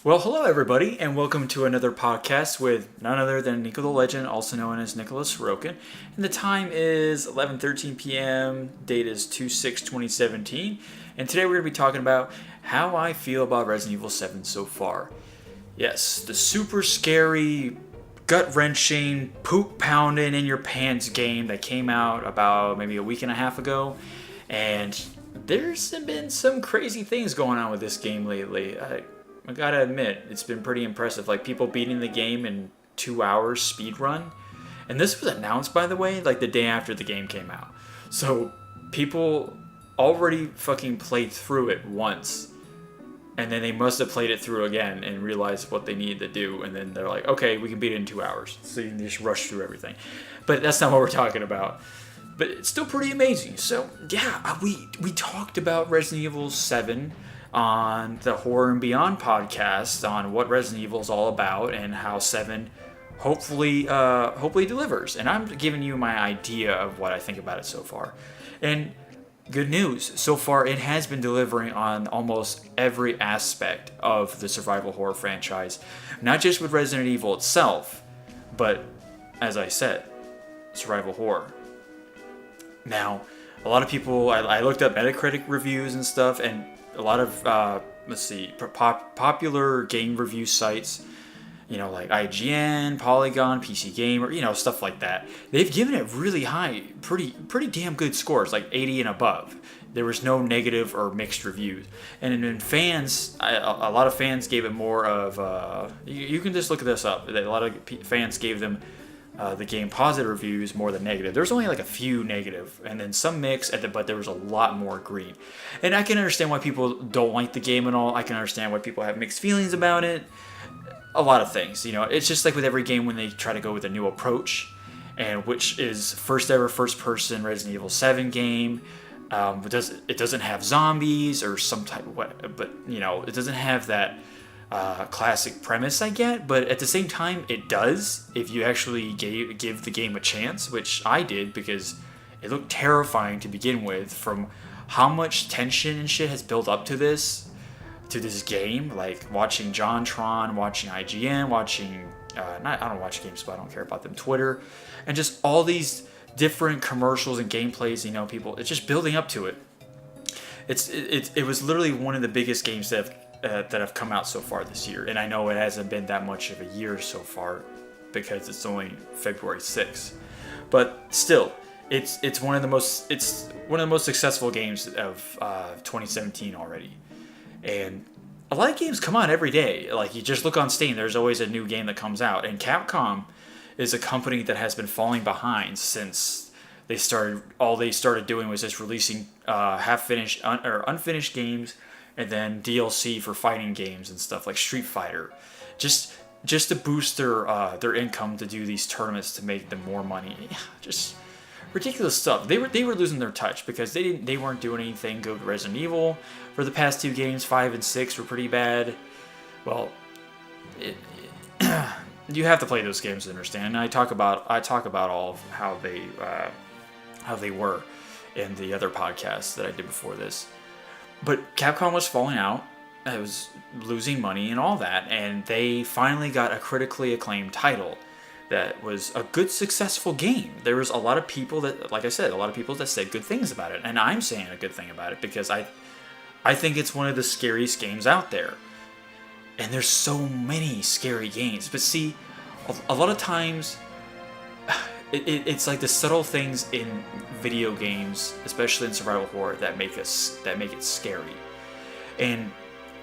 Well, hello everybody, and welcome to another podcast with none other than NikoTheLegend, also known as Nicholas Sorokin. And the time is 11:13 p.m. Date is 2/6/2017, and today we're going to be talking about how I feel about Resident Evil 7 so far. Yes, the super scary, gut-wrenching, poop-pounding in your pants game that came out about maybe a week and a half ago, and there's been some crazy things going on with this game lately. I gotta admit, it's been pretty impressive. Like, people beating the game in 2 hours speed run. And this was announced, by the way, like the day after the game came out. So people already fucking played through it once. And then they must have played it through again and realized what they needed to do. And then they're like, okay, we can beat it in 2 hours. So you can just rush through everything. But that's not what we're talking about. But it's still pretty amazing. So, yeah, we talked about Resident Evil 7 on the Horror and Beyond podcast on what Resident Evil is all about and how 7 hopefully delivers. And I'm giving you my idea of what I think about it so far. And good news, so far it has been delivering on almost every aspect of the survival horror franchise. Not just with Resident Evil itself, but, as I said, survival horror. Now, a lot of people, I looked up Metacritic reviews and stuff, and a lot of popular game review sites, like IGN, Polygon, PC Gamer, stuff like that. They've given it really high, pretty damn good scores, like 80 and above. There was no negative or mixed reviews, and then fans, a lot of fans gave it more of. You can just look this up. A lot of fans gave them the game positive reviews more than negative. There's only like a few negative, and then some mix, but there was a lot more green. And I can understand why people don't like the game and all. I can understand why people have mixed feelings about it. A lot of things, It's just like with every game when they try to go with a new approach, and which is first ever first-person Resident Evil 7 game. It doesn't have zombies or some type of what, but it doesn't have that classic premise I get, but at the same time it does if you actually give the game a chance, which I did because it looked terrifying to begin with from how much tension and shit has built up to this game. Like watching JonTron, watching IGN, watching I don't watch GameSpot, I don't care about them, Twitter, and just all these different commercials and gameplays, people, it's just building up to it. It was literally one of the biggest games that have come out so far this year, and I know it hasn't been that much of a year so far because it's only February 6th, but still, it's one of the most successful games of 2017 already. And a lot of games come out every day. Like, you just look on Steam, there's always a new game that comes out, and Capcom is a company that has been falling behind since they started doing was just releasing half-finished or unfinished games, and then DLC for fighting games and stuff like Street Fighter, just to boost their income to do these tournaments to make them more money. Just ridiculous stuff. They were losing their touch because they weren't doing anything good with Resident Evil for the past two games. 5 and 6 were pretty bad. Well, you have to play those games to understand. And I talk about all of how they were in the other podcasts that I did before this. But Capcom was falling out. It was losing money and all that, and they finally got a critically acclaimed title that was a good, successful game. There was a lot of people that, like I said, said good things about it, and I'm saying a good thing about it because I think it's one of the scariest games out there. And there's so many scary games, but see, a lot of times it's like the subtle things in video games, especially in survival horror, that make it scary. And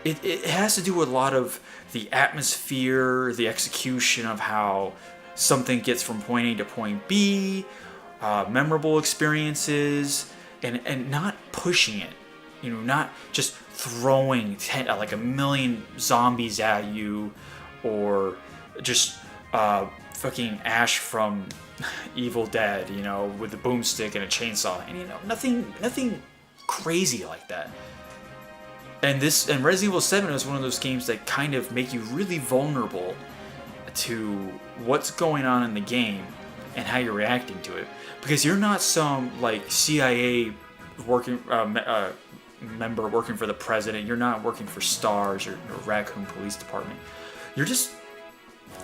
it has to do with a lot of the atmosphere, the execution of how something gets from point A to point B, memorable experiences, and not pushing it. Not just throwing like a million zombies at you, or just fucking Ash from Evil Dead, with a boomstick and a chainsaw, and nothing crazy like that. And Resident Evil 7 is one of those games that kind of make you really vulnerable to what's going on in the game and how you're reacting to it, because you're not some like CIA working member working for the president. You're not working for Stars or Raccoon Police Department. You're just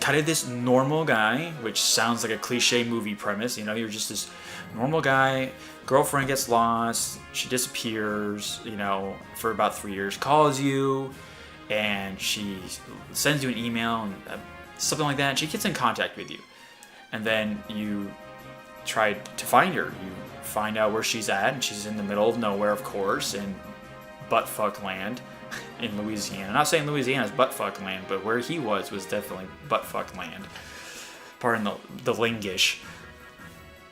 kind of this normal guy, which sounds like a cliche movie premise. You know, you're just this normal guy. Girlfriend gets lost. She disappears, you know, for about 3 years. Calls you, and she sends you an email and something like that. And she gets in contact with you, and then you try to find her. You find out where she's at, and she's in the middle of nowhere, of course, in buttfuck land in Louisiana. I'm not saying Louisiana is buttfuck land, but where he was definitely buttfuck land. Pardon the lingish.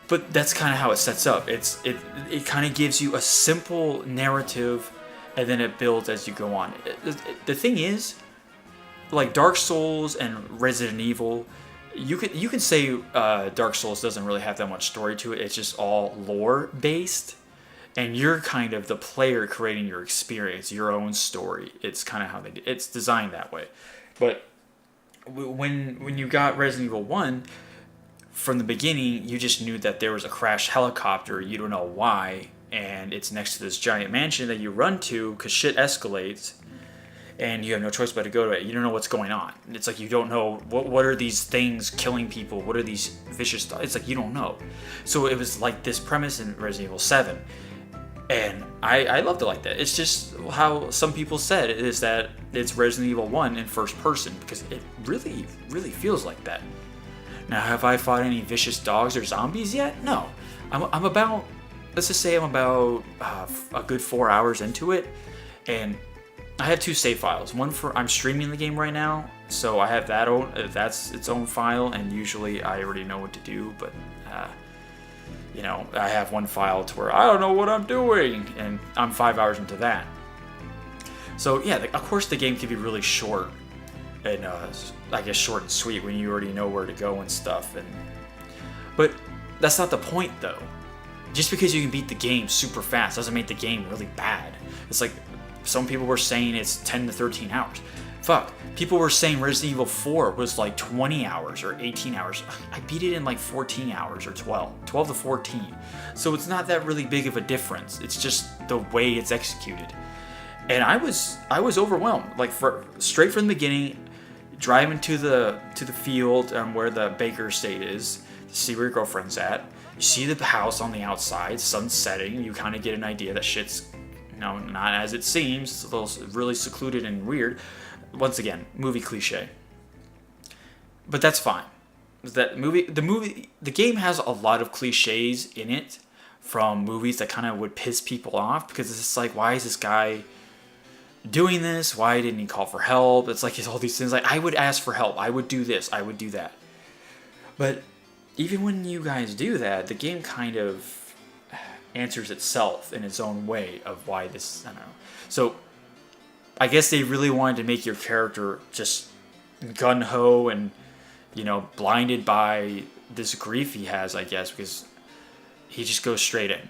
But that's kind of how it sets up. It kind of gives you a simple narrative, and then it builds as you go on. The thing is, like Dark Souls and Resident Evil, you can say Dark Souls doesn't really have that much story to it. It's just all lore based, and you're kind of the player creating your experience, your own story. It's kind of how it's designed that way. But when you got Resident Evil 1, from the beginning, you just knew that there was a crashed helicopter. You don't know why, and it's next to this giant mansion that you run to because shit escalates. And you have no choice but to go to it. You don't know what's going on. It's like you don't know what are these things killing people. What are these vicious thoughts? It's like you don't know. So it was like this premise in Resident Evil 7. And I loved it like that. It's just how some people said it is that it's Resident Evil 1 in first person, because it really, really feels like that. Now, have I fought any vicious dogs or zombies yet? No. I'm about, let's just say I'm about a good 4 hours into it. And I have 2 save files. One for I'm streaming the game right now, so I have that's its own file, and usually I already know what to do. But you know, I have one file to where I don't know what I'm doing, and I'm 5 hours into that. So yeah, of course the game can be really short, and I guess short and sweet when you already know where to go and stuff. But that's not the point though. Just because you can beat the game super fast doesn't make the game really bad. It's like, some people were saying it's 10 to 13 hours. Fuck. People were saying Resident Evil 4 was like 20 hours or 18 hours. I beat it in like 14 hours or 12 to 14. So it's not that really big of a difference. It's just the way it's executed. And I was overwhelmed. Like straight from the beginning, driving to the field where the Baker estate is to see where your girlfriend's at. You see the house on the outside, sun's setting. You kind of get an idea that shit's not as it seems. It's a little really secluded and weird. Once again, movie cliche. But that's fine. The game has a lot of cliches in it from movies that kind of would piss people off, because it's just like, why is this guy doing this? Why didn't he call for help? It's like all these things. Like, I would ask for help. I would do this. I would do that. But even when you guys do that, the game kind of answers itself in its own way of why this, I don't know. So I guess they really wanted to make your character just gun-ho and, blinded by this grief he has, I guess, because he just goes straight in.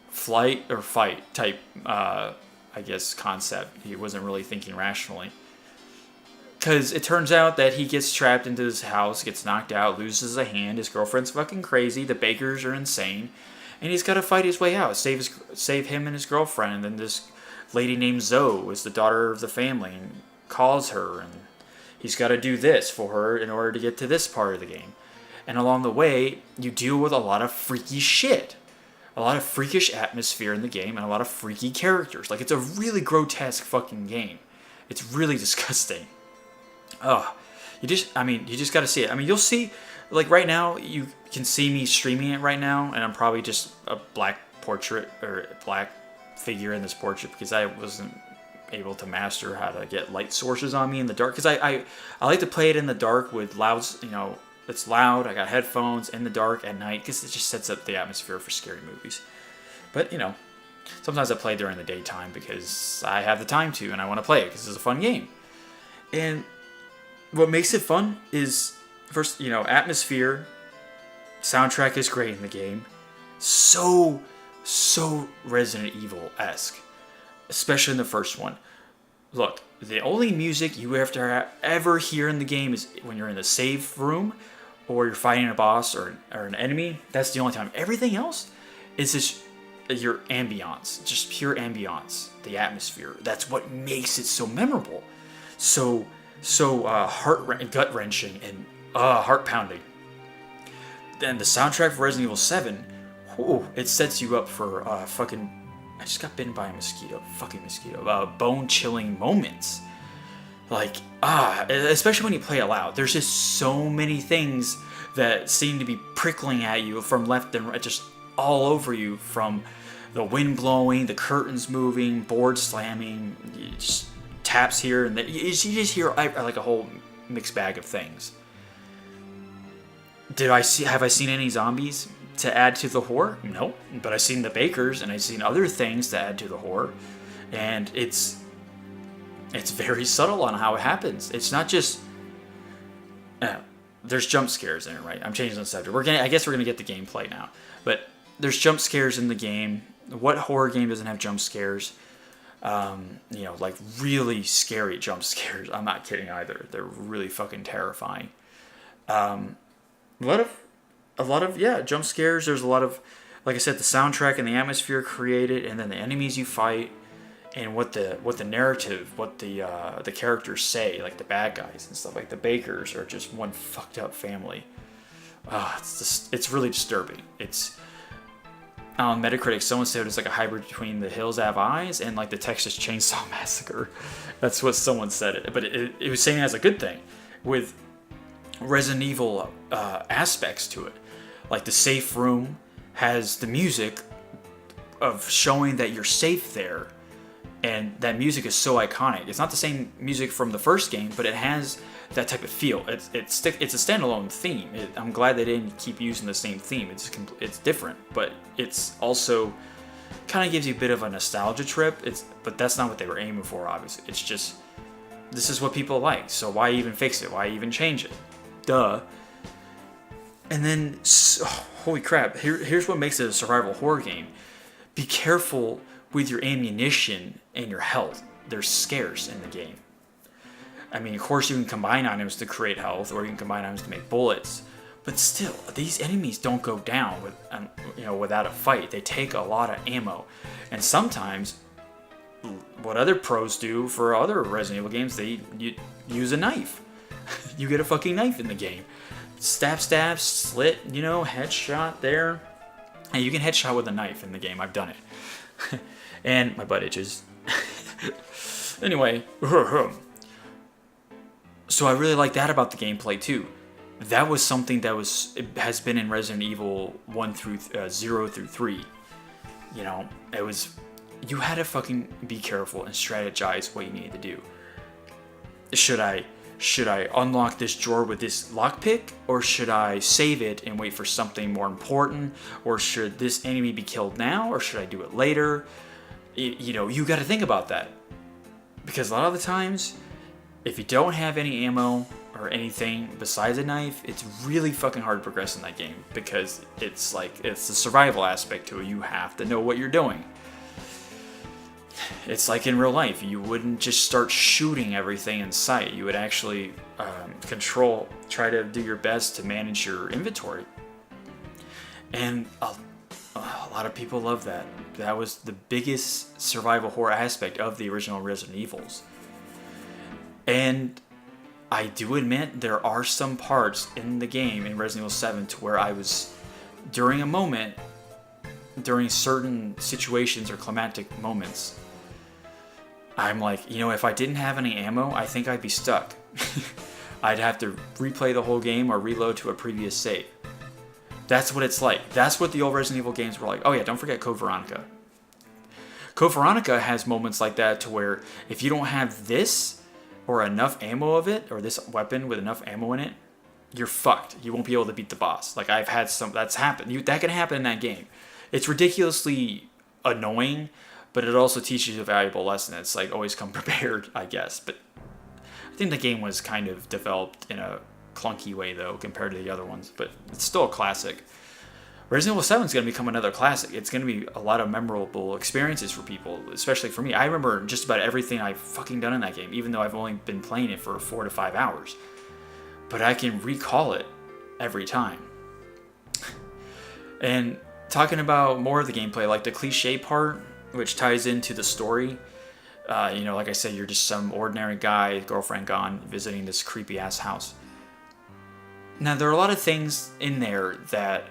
Flight or fight type, I guess, concept. He wasn't really thinking rationally. Because it turns out that he gets trapped into his house, gets knocked out, loses a hand, his girlfriend's fucking crazy, the Bakers are insane, and he's got to fight his way out, save him and his girlfriend. And then this lady named Zoe is the daughter of the family and calls her, and he's got to do this for her in order to get to this part of the game. And along the way, you deal with a lot of freaky shit. A lot of freakish atmosphere in the game, and a lot of freaky characters. Like, it's a really grotesque fucking game. It's really disgusting. You just got to see it. I mean, you'll see, like right now, you can see me streaming it right now, and I'm probably just a black portrait or a black figure in this portrait because I wasn't able to master how to get light sources on me in the dark. Because I like to play it in the dark with louds, it's loud. I got headphones in the dark at night because it just sets up the atmosphere for scary movies. But, sometimes I play during the daytime because I have the time to and I want to play it because it's a fun game. And what makes it fun is, first, atmosphere. Soundtrack is great in the game. So Resident Evil-esque. Especially in the first one. Look, the only music you have to ever hear in the game is when you're in the save room or you're fighting a boss or an enemy. That's the only time. Everything else is this your ambiance, just pure ambiance, the atmosphere. That's what makes it so memorable, so gut wrenching and heart pounding. Then the soundtrack for Resident Evil 7, it sets you up for fucking. I just got bitten by a mosquito, fucking mosquito. Bone chilling moments, like especially when you play it loud. There's just so many things that seem to be prickling at you from left and right, just all over you, from the wind blowing, the curtains moving, boards slamming, just taps here and there. You just hear like a whole mixed bag of things. Have I seen any zombies to add to the horror? Nope. But I've seen the bakers and I've seen other things to add to the horror, and it's very subtle on how it happens. It's not just there's jump scares in it, right? I'm changing the subject. I guess we're gonna get the gameplay now, but there's jump scares in the game. What horror game doesn't have jump scares? Like really scary jump scares. I'm not kidding either. They're really fucking terrifying. A lot of jump scares. There's a lot of, like I said, the soundtrack and the atmosphere created, and then the enemies you fight, and what the narrative, what the characters say, like the bad guys and stuff. Like the bakers are just one fucked up family. It's really disturbing. It's on Metacritic, someone said it's like a hybrid between The Hills Have Eyes and like the Texas Chainsaw Massacre. That's what someone said it, but it was saying it as a good thing, with Resident Evil aspects to it. Like the safe room has the music of showing that you're safe there, and that music is so iconic. It's not the same music from the first game, but it has that type of feel. It's a standalone theme. I'm glad they didn't keep using the same theme. It's different, but it's also kind of gives you a bit of a nostalgia trip. But that's not what they were aiming for, obviously. It's just, this is what people like, so why even fix it? Why even change it? Duh. And then, holy crap, here's what makes it a survival horror game. Be careful with your ammunition and your health. They're scarce in the game. I mean, of course you can combine items to create health, or you can combine items to make bullets, but still, these enemies don't go down without a fight. They take a lot of ammo, and sometimes what other pros do for other Resident Evil games, you use a knife. You get a fucking knife in the game. Stab, slit, headshot there. And you can headshot with a knife in the game. I've done it. And my butt itches. Anyway. So I really like that about the gameplay too. That was something that has been in Resident Evil 1 through 0 through 3. You had to fucking be careful and strategize what you needed to do. Should I unlock this drawer with this lockpick, or should I save it and wait for something more important, or should this enemy be killed now, or should I do it later? You got to think about that, because a lot of the times, if you don't have any ammo or anything besides a knife, it's really fucking hard to progress in that game, because it's the survival aspect to it. You have to know what you're doing. It's like in real life. You wouldn't just start shooting everything in sight. You would actually try to do your best to manage your inventory. And a lot of people love that. That was the biggest survival horror aspect of the original Resident Evils. And I do admit there are some parts in the game in Resident Evil 7 to where I was, during certain situations or climactic moments, I'm like, if I didn't have any ammo, I think I'd be stuck. I'd have to replay the whole game or reload to a previous save. That's what it's like. That's what the old Resident Evil games were like. Oh yeah, don't forget Code Veronica. Code Veronica has moments like that to where if you don't have this or enough ammo of it, or this weapon with enough ammo in it, you're fucked. You won't be able to beat the boss. Like I've had that's happened. That can happen in that game. It's ridiculously annoying, but it also teaches you a valuable lesson. It's like always come prepared, I guess. But I think the game was kind of developed in a clunky way though compared to the other ones, but it's still a classic. Resident Evil 7 is going to become another classic. It's going to be a lot of memorable experiences for people, especially for me. I remember just about everything I've fucking done in that game, even though I've only been playing it for 4 to 5 hours. But I can recall it every time. And talking about more of the gameplay, like the cliche part, which ties into the story. You know, like I said, you're just some ordinary guy, girlfriend gone, visiting this creepy ass house. Now, there are a lot of things in there that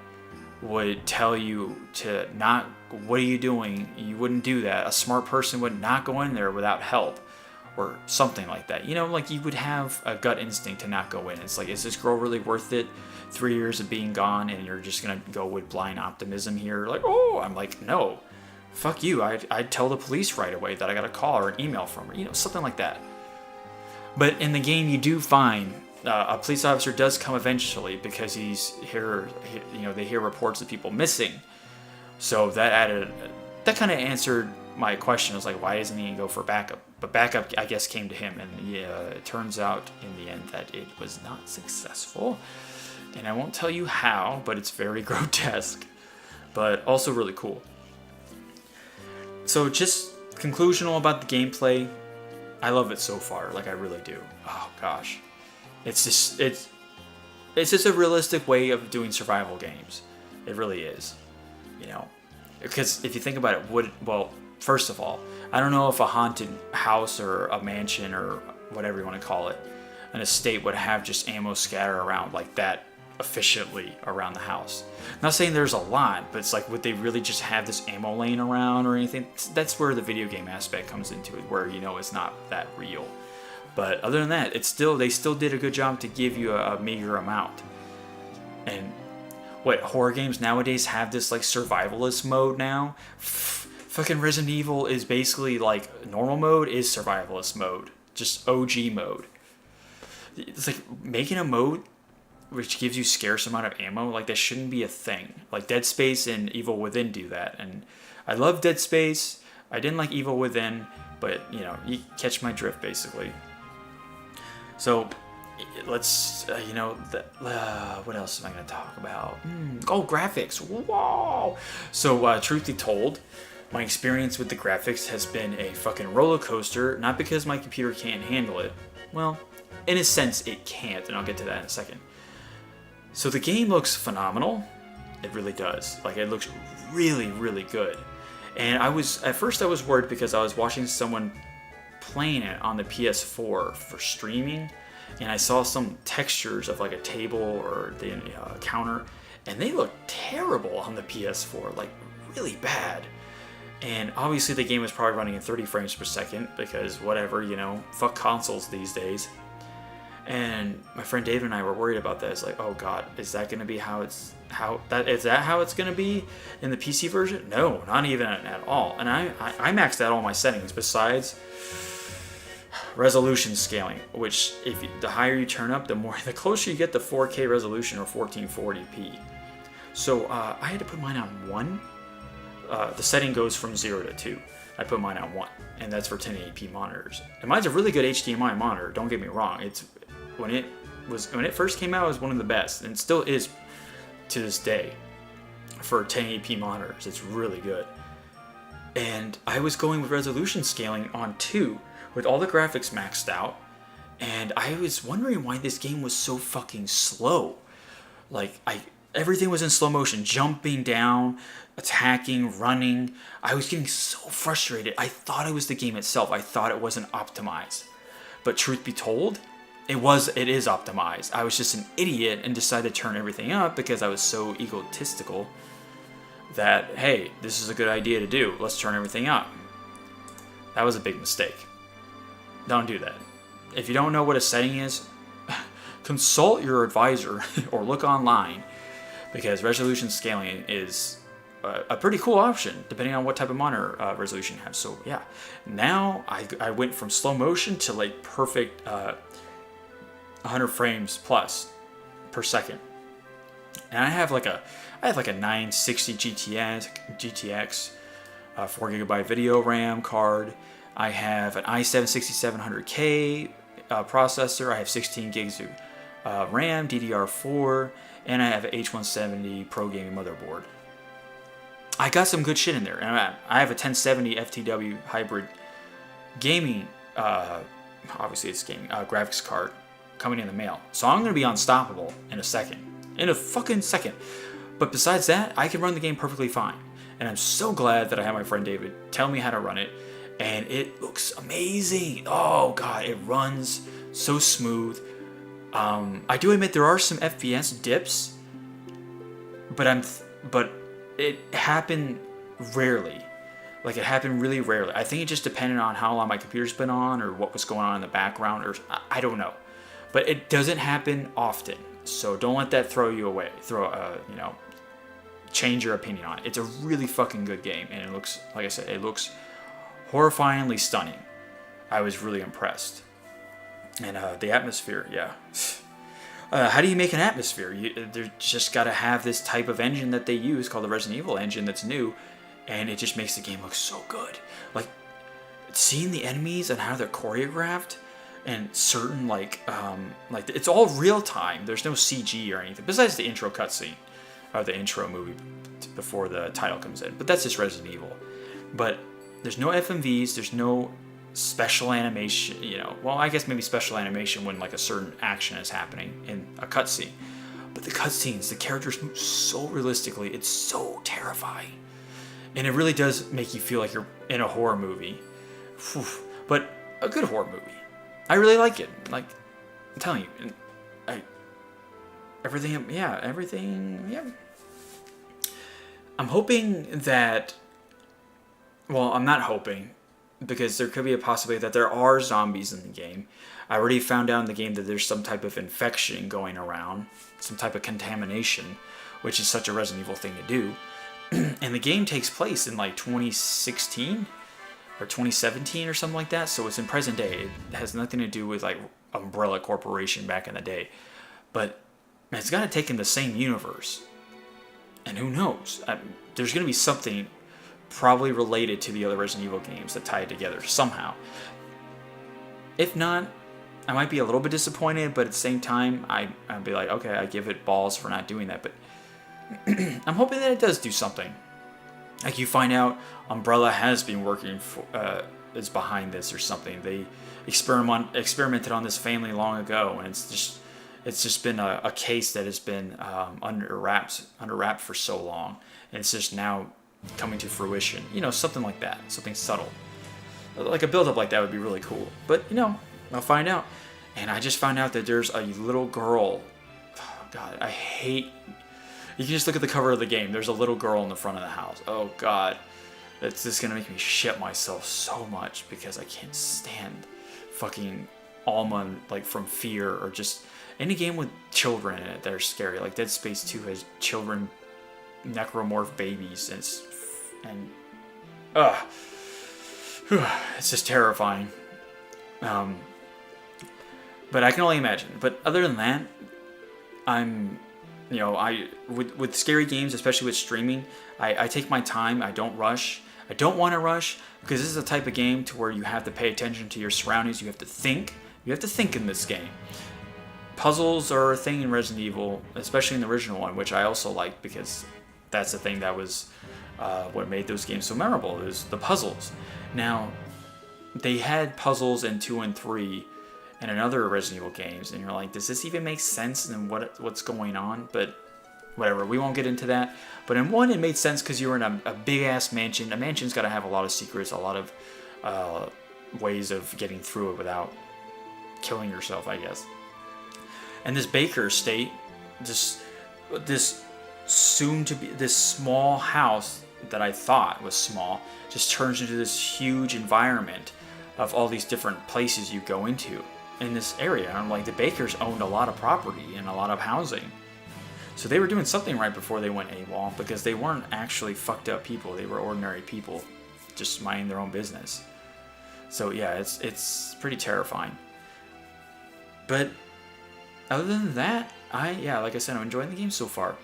would tell you to not, what are you doing? You wouldn't do that. A smart person would not go in there without help or something like that. You know, like you would have a gut instinct to not go in. It's like, is this girl really worth it? 3 years of being gone and you're just going to go with blind optimism here? Like, oh, I'm like, no, fuck you. I'd tell the police right away that I got a call or an email from her, you know, something like that. But in the game, you do find a police officer does come eventually because he's here, you know, they hear reports of people missing. So that kind of answered my question. I was like, why doesn't he go for backup? But backup, I guess, came to him. And yeah, it turns out in the end that it was not successful. And I won't tell you how, but it's very grotesque, but also really cool. So just conclusional about the gameplay. I love it so far. Like, I really do. Oh gosh. It's just a realistic way of doing survival games. It really is, you know, because if you think about it, well, first of all, I don't know if a haunted house or a mansion or whatever you want to call it, an estate would have just ammo scatter around like that efficiently around the house. I'm not saying there's a lot, but it's like, would they really just have this ammo laying around or anything? That's where the video game aspect comes into it, where, you know, it's not that real. But other than that, they still did a good job to give you a meager amount. And what, horror games nowadays have this like survivalist mode now? Fucking Resident Evil is basically like, normal mode is survivalist mode, just OG mode. It's like making a mode which gives you scarce amount of ammo, like that shouldn't be a thing. Like Dead Space and Evil Within do that, and I love Dead Space. I didn't like Evil Within, but you know, you catch my drift basically. So let's, you know, what else am I going to talk about? Oh, graphics. Whoa! So truth be told, my experience with the graphics has been a fucking roller coaster, not because my computer can't handle it. Well, in a sense, it can't, and I'll get to that in a second. So the game looks phenomenal. It really does. Like, it looks really, really good. And at first I was worried because I was watching someone playing it on the PS4 for streaming, and I saw some textures of like a table or the counter, and they look terrible on the PS4, like really bad. And obviously the game was probably running in 30 frames per second because whatever, you know, fuck consoles these days. And my friend David and I were worried about that. It's like, oh god, is that going to be how it's going to be in the PC version? No, not even at all. And I maxed out all my settings besides resolution scaling, which the higher you turn up, the closer you get to 4K resolution or 1440p. So I had to put mine on 1. The setting goes from 0 to 2. I put mine on 1, and that's for 1080p monitors. And mine's a really good HDMI monitor. Don't get me wrong. When it first came out, it was one of the best, and it still is to this day for 1080p monitors. It's really good. And I was going with resolution scaling on 2 with all the graphics maxed out, and I was wondering why this game was so fucking slow. Like, everything was in slow motion, jumping down, attacking, running. I was getting so frustrated. I thought it was the game itself. I thought it wasn't optimized. But truth be told, it is optimized. I was just an idiot and decided to turn everything up because I was so egotistical that, hey, this is a good idea to do. Let's turn everything up. That was a big mistake. Don't do that. If you don't know what a setting is, consult your advisor or look online, because resolution scaling is a pretty cool option depending on what type of monitor resolution you have. So yeah, now I went from slow motion to like perfect 100 frames plus per second, and I have like a 960 GTX 4GB video RAM card. I have an i7-6700K processor. I have 16 gigs of RAM, DDR4, and I have an H170 Pro Gaming motherboard. I got some good shit in there, and I have a 1070 FTW hybrid gaming, obviously it's gaming, graphics card coming in the mail. So I'm going to be unstoppable in a fucking second. But besides that, I can run the game perfectly fine. And I'm so glad that I have my friend David tell me how to run it. And it looks amazing. Oh god, it runs so smooth. I do admit there are some FPS dips, but it happened rarely. Like, it happened really rarely. I think it just depended on how long my computer's been on or what was going on in the background, or I don't know. But it doesn't happen often. So don't let that throw you away. Change your opinion on it. It's a really fucking good game, and it looks, like I said, it looks horrifyingly stunning. I was really impressed. And the atmosphere, yeah. How do you make an atmosphere? They're just got to have this type of engine that they use called the Resident Evil engine that's new, and it just makes the game look so good. Like, seeing the enemies and how they're choreographed, and certain like it's all real time. There's no CG or anything besides the intro cutscene or the intro movie before the title comes in. But that's just Resident Evil. But there's no FMVs. There's no special animation. Well, I guess maybe special animation when like a certain action is happening in a cutscene. But the cutscenes, the characters move so realistically. It's so terrifying. And it really does make you feel like you're in a horror movie. Whew. But a good horror movie. I really like it. Like, I'm telling you. Everything. I'm hoping that... Well, I'm not hoping, because there could be a possibility that there are zombies in the game. I already found out in the game that there's some type of infection going around. Some type of contamination, which is such a Resident Evil thing to do. And the game takes place in like 2016 or 2017 or something like that, so it's in present day. It has nothing to do with like Umbrella Corporation back in the day, but it's got to take in the same universe. And who knows? There's going to be something probably related to the other Resident Evil games that tie it together somehow. If not, I might be a little bit disappointed, but at the same time, I'd be like, okay, I give it balls for not doing that. But I'm hoping that it does do something. Like, you find out Umbrella has been working is behind this or something. They experimented on this family long ago, and it's just been a case that has been under wraps for so long, and it's just now coming to fruition. Something like that, something subtle. Like a build-up like that would be really cool. But I'll find out. And I just found out that there's a little girl. Oh, God, I hate. You can just look at the cover of the game. There's a little girl in the front of the house. Oh, God. It's just going to make me shit myself so much because I can't stand fucking Alma, like, from fear, or just any game with children in it that are scary. Like Dead Space 2 has children, necromorph babies, and it's just terrifying. But I can only imagine. But other than that, with scary games, especially with streaming, I take my time. I don't rush. I don't want to rush, because this is a type of game to where you have to pay attention to your surroundings. You have to think. You have to think in this game. Puzzles are a thing in Resident Evil, especially in the original one, which I also like, because that's the thing that was what made those games so memorable, is the puzzles. Now, they had puzzles in 2 and 3 and in other Resident Evil games, and you're like, does this even make sense and what's going on? But whatever, we won't get into that. But in 1, it made sense because you were in a big-ass mansion. A mansion's got to have a lot of secrets, a lot of ways of getting through it without killing yourself, I guess. And this Baker estate, this soon-to-be, this small house that I thought was small, just turns into this huge environment of all these different places you go into in this area. And I'm like, the Bakers owned a lot of property and a lot of housing. So they were doing something right before they went AWOL, because they weren't actually fucked up people. They were ordinary people just minding their own business. So yeah, it's pretty terrifying. But other than that, like I said, I'm enjoying the game so far.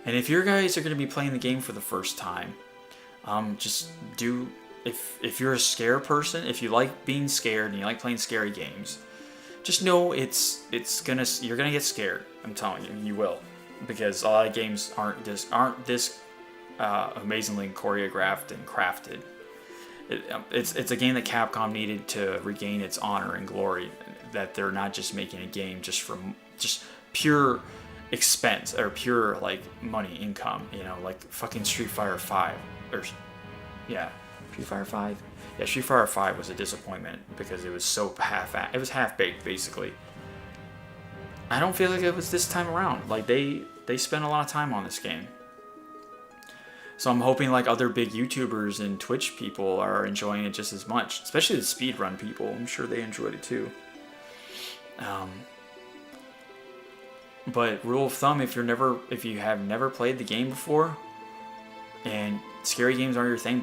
And if your guys are going to be playing the game for the first time, if you're a scare person, if you like being scared and you like playing scary games, just know you're gonna get scared. I'm telling you, you will, because a lot of games aren't this amazingly choreographed and crafted. It's a game that Capcom needed to regain its honor and glory, that they're not just making a game just pure expense or pure like money income, you know, like fucking Street Fighter 5 or yeah, Street Fighter 5. Yeah, Street Fighter 5 was a disappointment because it was so half-baked basically. I don't feel like it was this time around. Like they spent a lot of time on this game. So I'm hoping like other big YouTubers and Twitch people are enjoying it just as much, especially the speedrun people. I'm sure they enjoyed it too. But rule of thumb, if you have never played the game before, and scary games aren't your thing,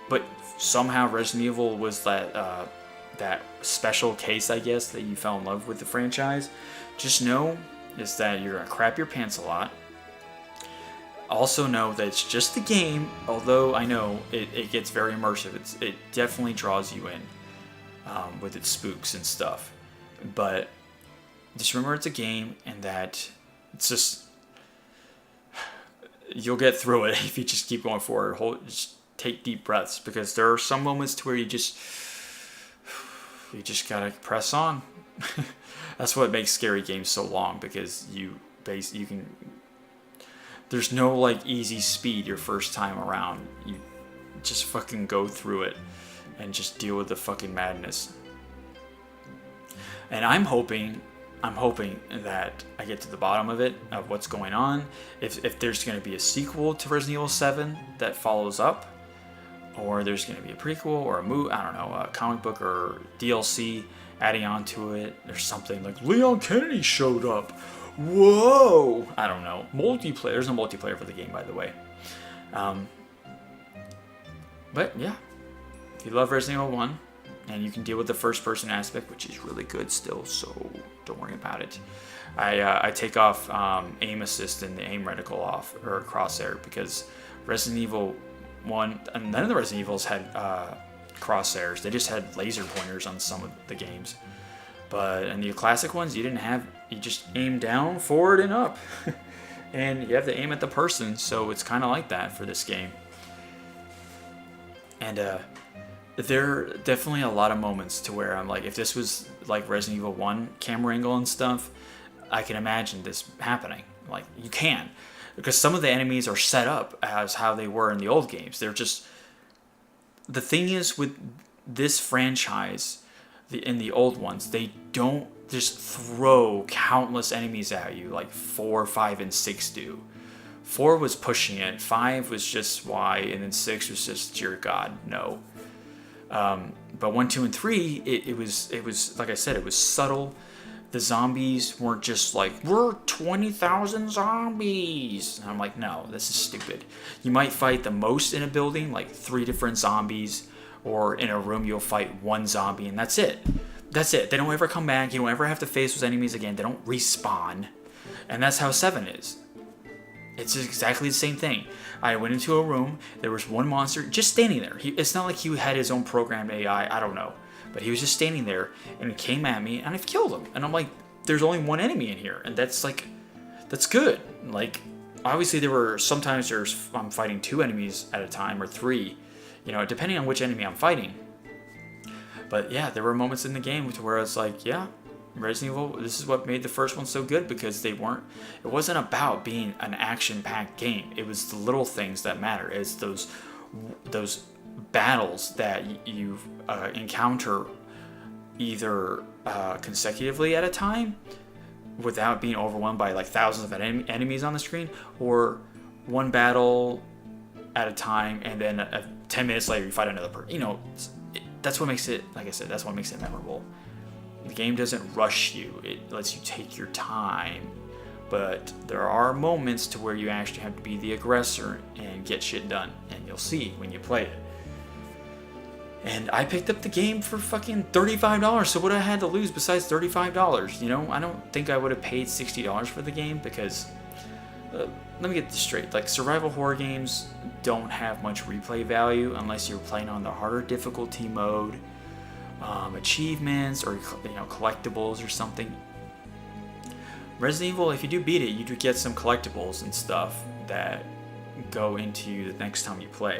but somehow Resident Evil was that special case, I guess, that you fell in love with the franchise, just know is that you're gonna crap your pants a lot. Also know that it's just the game, although I know it gets very immersive. It definitely draws you in with its spooks and stuff. But just remember it's a game, and that it's just, you'll get through it if you just keep going forward. Just take deep breaths, because there are some moments to where you just gotta press on. That's what makes scary games so long, because you can. There's no like easy speed your first time around. You just fucking go through it and just deal with the fucking madness. And I'm hoping that I get to the bottom of it, of what's going on. If there's going to be a sequel to Resident Evil 7 that follows up, or there's going to be a prequel or a movie, I don't know, a comic book or DLC adding on to it, or something like Leon Kennedy showed up. Whoa! I don't know. Multiplayer. There's no multiplayer for the game, by the way. But yeah, if you love Resident Evil 1, and you can deal with the first-person aspect, which is really good still, so don't worry about it. I take off aim assist and the aim reticle off, or crosshair, because Resident Evil 1, and none of the Resident Evils had crosshairs. They just had laser pointers on some of the games. But in the classic ones, you just aim down, forward, and up. And you have to aim at the person, so it's kind of like that for this game. And there are definitely a lot of moments to where I'm like, if this was like Resident Evil 1 camera angle and stuff, I can imagine this happening. Like, you can. Because some of the enemies are set up as how they were in the old games. They're just... The thing is with this franchise, in the old ones, they don't just throw countless enemies at you like 4, 5, and 6 do. 4 was pushing it, 5 was just why, and then 6 was just, dear God, no. But 1, 2, and 3, it was like I said, it was subtle. The zombies weren't just like, we're 20,000 zombies. And I'm like, no, this is stupid. You might fight the most in a building, like 3 different zombies, or in a room you'll fight 1 zombie, and that's it. That's it. They don't ever come back. You don't ever have to face those enemies again. They don't respawn. And that's how 7 is. It's exactly the same thing. I went into a room, there was 1 monster just standing there. It's not like he had his own programmed AI, I don't know. But he was just standing there, and he came at me, and I've killed him. And I'm like, there's only 1 enemy in here, and that's good. Like, obviously sometimes I'm fighting 2 enemies at a time, or 3, you know, depending on which enemy I'm fighting. But yeah, there were moments in the game where I was like, yeah, Resident Evil, this is what made the first one so good, because it wasn't about being an action-packed game. It was the little things that matter. It's those battles that you encounter either consecutively at a time without being overwhelmed by like thousands of enemies on the screen, or 1 battle at a time, and then 10 minutes later you fight another person. You know, that's what makes it, like I said, that's what makes it memorable. The game doesn't rush you. It lets you take your time. But there are moments to where you actually have to be the aggressor and get shit done. And you'll see when you play it. And I picked up the game for fucking $35. So what I had to lose besides $35? You know, I don't think I would have paid $60 for the game, because... let me get this straight. Like, survival horror games don't have much replay value unless you're playing on the harder difficulty mode, achievements, or collectibles or something. Resident Evil, if you do beat it, you do get some collectibles and stuff that go into the next time you play.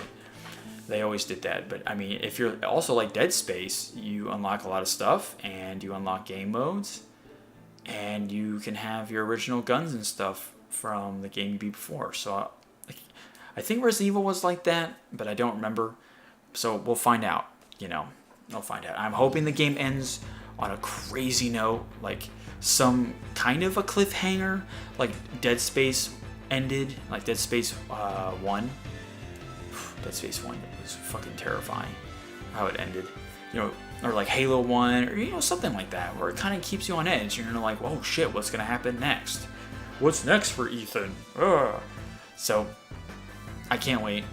They always did that. But I mean, if you're also like Dead Space, you unlock a lot of stuff, and you unlock game modes, and you can have your original guns and stuff from the game you beat before. So I think Resident Evil was like that, but I don't remember. So we'll find out, I'll find out. I'm hoping the game ends on a crazy note, like some kind of a cliffhanger, like Dead Space ended, like Dead Space 1. Dead Space 1 was fucking terrifying how it ended, or like Halo 1, or something like that, where it kind of keeps you on edge. You're like, oh shit, what's gonna happen next? What's next for Ethan? Ugh. So I can't wait.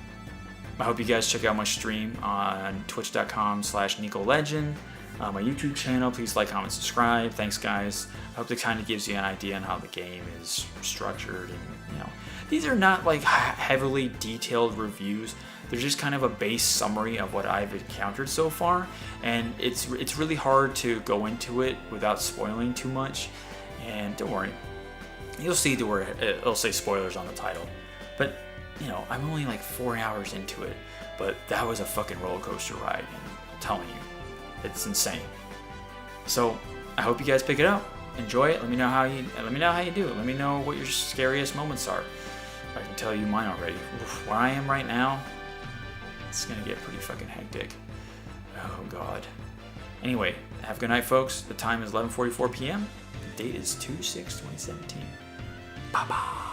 I hope you guys check out my stream on twitch.com/NikoTheLegend. My YouTube channel, please like, comment, subscribe. Thanks, guys. I hope it kind of gives you an idea on how the game is structured. And, these are not like heavily detailed reviews. They're just kind of a base summary of what I've encountered so far. And it's really hard to go into it without spoiling too much. And don't worry, you'll see where it'll say spoilers on the title. But, I'm only like 4 hours into it. But that was a fucking roller coaster ride. And I'm telling you. It's insane. So I hope you guys pick it up, enjoy it. Let me know how you do it. Let me know what your scariest moments are. I can tell you mine already. Oof, where I am right now, it's gonna get pretty fucking hectic. Oh god. Anyway, have a good night, folks. The time is 11:44 p.m. The date is 2/6/2017. Bye bye.